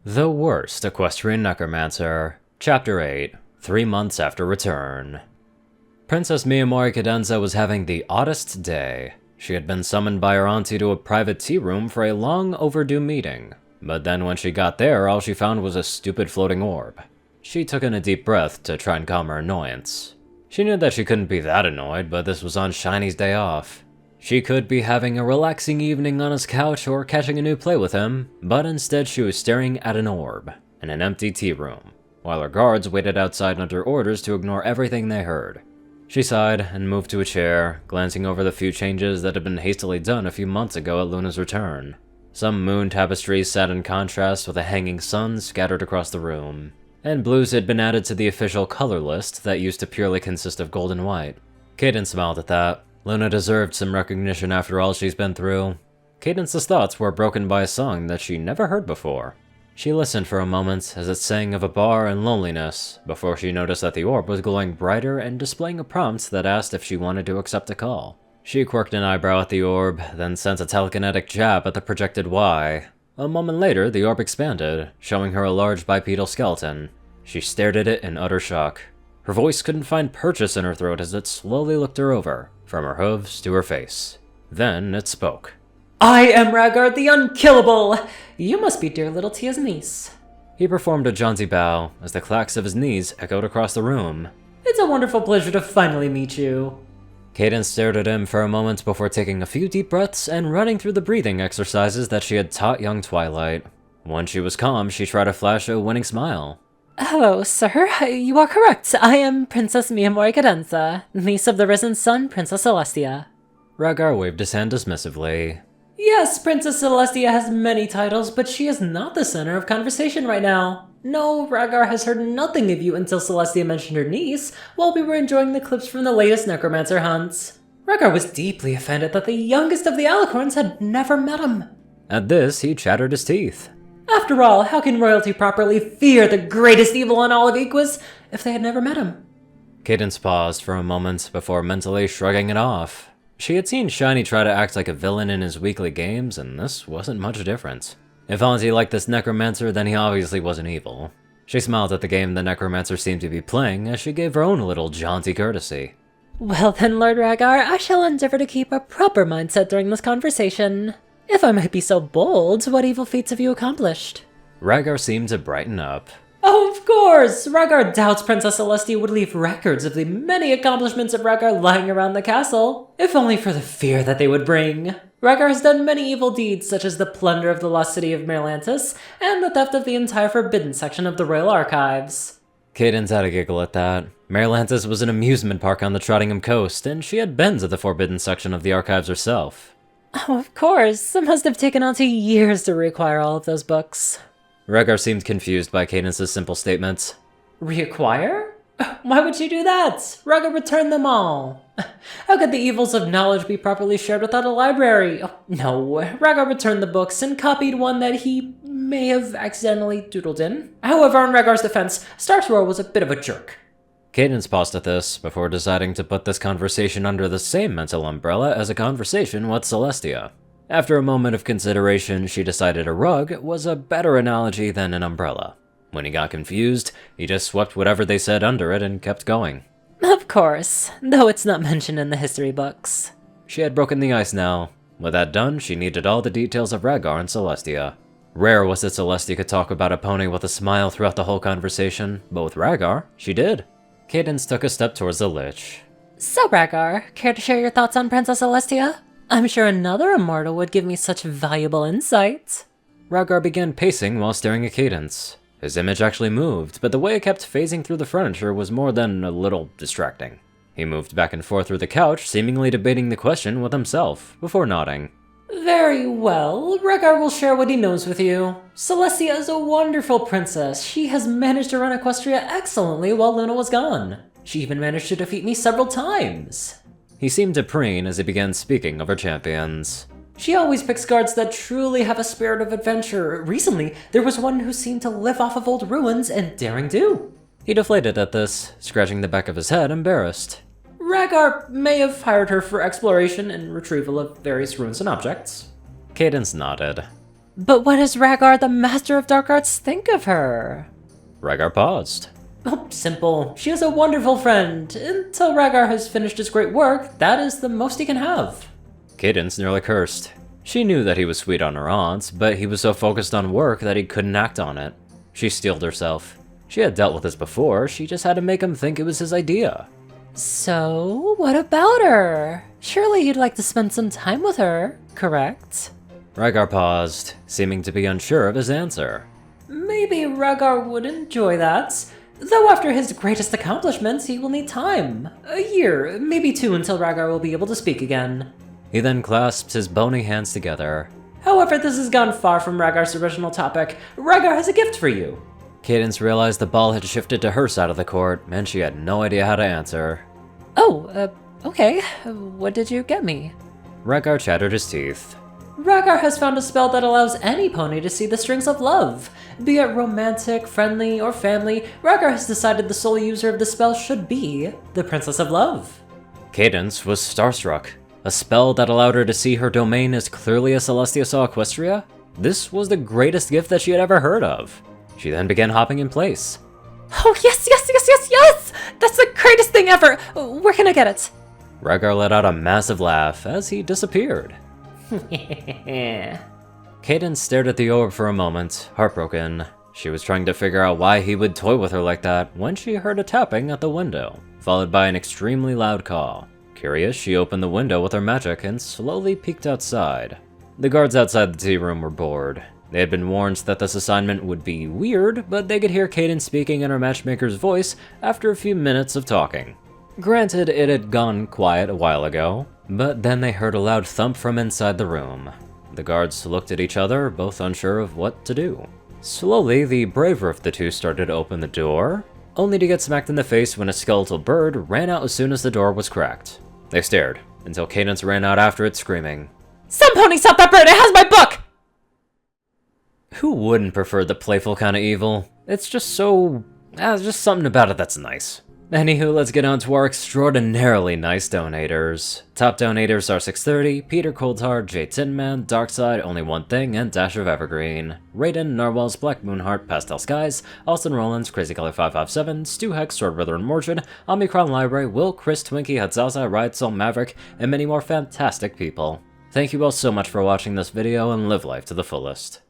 The Worst Equestrian Necromancer, Chapter 8, 3 months after return. Princess Miyamori Cadenza was having the oddest day. She had been summoned by her auntie to a private tea room for a long overdue meeting, but then when she got there, all she found was a stupid floating orb. She took in a deep breath to try and calm her annoyance. She knew that she couldn't be that annoyed, but this was on Shiny's day off. She could be having a relaxing evening on his couch or catching a new play with him, but instead she was staring at an orb in an empty tea room, while her guards waited outside under orders to ignore everything they heard. She sighed and moved to a chair, glancing over the few changes that had been hastily done a few months ago at Luna's return. Some moon tapestries sat in contrast with a hanging sun scattered across the room, and blues had been added to the official color list that used to purely consist of gold and white. Cadence smiled at that. Luna deserved some recognition after all she's been through. Cadence's thoughts were broken by a song that she never heard before. She listened for a moment as it sang of a bar and loneliness, before she noticed that the orb was glowing brighter and displaying a prompt that asked if she wanted to accept a call. She quirked an eyebrow at the orb, then sent a telekinetic jab at the projected Y. A moment later, the orb expanded, showing her a large bipedal skeleton. She stared at it in utter shock. Her voice couldn't find purchase in her throat as it slowly looked her over, from her hooves to her face. Then it spoke. I am Ragard the Unkillable! You must be dear little Tia's niece. He performed a jaunty bow as the clacks of his knees echoed across the room. It's a wonderful pleasure to finally meet you. Cadence stared at him for a moment before taking a few deep breaths and running through the breathing exercises that she had taught young Twilight. Once she was calm, she tried to flash a winning smile. Hello, sir. You are correct. I am Princess Miyamori Cadenza, niece of the risen sun, Princess Celestia. Rhaegar waved his hand dismissively. Yes, Princess Celestia has many titles, but she is not the center of conversation right now. No, Rhaegar has heard nothing of you until Celestia mentioned her niece while we were enjoying the clips from the latest Necromancer hunts. Rhaegar was deeply offended that the youngest of the Alicorns had never met him. At this, he chattered his teeth. After all, how can royalty properly fear the greatest evil in all of Equus if they had never met him? Cadence paused for a moment before mentally shrugging it off. She had seen Shiny try to act like a villain in his weekly games, and this wasn't much different. If Auntie liked this Necromancer, then he obviously wasn't evil. She smiled at the game the Necromancer seemed to be playing as she gave her own little jaunty courtesy. Well then, Lord Rhaegar, I shall endeavor to keep a proper mindset during this conversation. If I might be so bold, what evil feats have you accomplished? Rhaegar seemed to brighten up. Oh, of course! Rhaegar doubts Princess Celestia would leave records of the many accomplishments of Rhaegar lying around the castle, if only for the fear that they would bring. Rhaegar has done many evil deeds, such as the plunder of the lost city of Merlantis, and the theft of the entire forbidden section of the royal archives. Cadence had a giggle at that. Merlantis was an amusement park on the Trottingham coast, and she had been to the forbidden section of the archives herself. Oh, of course. It must have taken Auntie years to reacquire all of those books. Rhaegar seemed confused by Cadence's simple statements. Reacquire? Why would you do that? Rhaegar returned them all. How could the evils of knowledge be properly shared without a library? Oh, no, Rhaegar returned the books and copied one that he may have accidentally doodled in. However, in Rhaegar's defense, Starthrower was a bit of a jerk. Cadence paused at this, before deciding to put this conversation under the same mental umbrella as a conversation with Celestia. After a moment of consideration, she decided a rug was a better analogy than an umbrella. When he got confused, he just swept whatever they said under it and kept going. Of course, though it's not mentioned in the history books. She had broken the ice now. With that done, she needed all the details of Rhaegar and Celestia. Rare was it Celestia could talk about a pony with a smile throughout the whole conversation, but with Rhaegar, she did. Cadence took a step towards the Lich. So, Rhaegar, care to share your thoughts on Princess Celestia? I'm sure another immortal would give me such valuable insight. Rhaegar began pacing while staring at Cadence. His image actually moved, but the way it kept phasing through the furniture was more than a little distracting. He moved back and forth through the couch, seemingly debating the question with himself, before nodding. Very well, Rhaegar will share what he knows with you. Celestia is a wonderful princess. She has managed to run Equestria excellently while Luna was gone. She even managed to defeat me several times. He seemed to preen as he began speaking of her champions. She always picks guards that truly have a spirit of adventure. Recently, there was one who seemed to live off of old ruins and daring do. He deflated at this, scratching the back of his head, embarrassed. Rhaegar may have hired her for exploration and retrieval of various ruins and objects. Cadence nodded. But what does Rhaegar, the Master of Dark Arts, think of her? Rhaegar paused. Oh, simple. She is a wonderful friend. Until Rhaegar has finished his great work, that is the most he can have. Cadence nearly cursed. She knew that he was sweet on her aunt, but he was so focused on work that he couldn't act on it. She steeled herself. She had dealt with this before, she just had to make him think it was his idea. So, what about her? Surely you'd like to spend some time with her, correct? Rhaegar paused, seeming to be unsure of his answer. Maybe Rhaegar would enjoy that. Though after his greatest accomplishments, he will need time. A year, maybe 2 until Rhaegar will be able to speak again. He then clasped his bony hands together. However, this has gone far from Rhaegar's original topic. Rhaegar has a gift for you. Cadence realized the ball had shifted to her side of the court, and she had no idea how to answer. Oh, okay. What did you get me? Rhaegar chattered his teeth. Rhaegar has found a spell that allows any pony to see the strings of love. Be it romantic, friendly, or family, Rhaegar has decided the sole user of the spell should be the Princess of Love. Cadence was starstruck. A spell that allowed her to see her domain as clearly as Celestia saw Equestria? This was the greatest gift that she had ever heard of. She then began hopping in place. Oh, yes! That's the greatest thing ever! Where can I get it? Rhaegar let out a massive laugh as he disappeared. Cadence stared at the orb for a moment, heartbroken. She was trying to figure out why he would toy with her like that when she heard a tapping at the window, followed by an extremely loud call. Curious, she opened the window with her magic and slowly peeked outside. The guards outside the tea room were bored. They had been warned that this assignment would be weird, but they could hear Cadence speaking in her matchmaker's voice after a few minutes of talking. Granted, it had gone quiet a while ago, but then they heard a loud thump from inside the room. The guards looked at each other, both unsure of what to do. Slowly, the braver of the two started to open the door, only to get smacked in the face when a skeletal bird ran out as soon as the door was cracked. They stared, until Cadence ran out after it screaming, Some pony stop that bird! It has my book! Who wouldn't prefer the playful kind of evil? It's just so... just something about it that's nice. Anywho, let's get on to our extraordinarily nice donators. Top donators are 630, Peter Coulthard, J Tinman, Darkside, Only One Thing, and Dash of Evergreen. Rayden, Narwhals, Blackmoonheart, Pastel Skies, Austin Rollins, Crazy Color 557, Stu Hex, Swordbrother and Mordred, Omicron Library, Will, Chris, Twinkie, Hadzaza, Riot Soul, Maverick, and many more fantastic people. Thank you all so much for watching this video and live life to the fullest.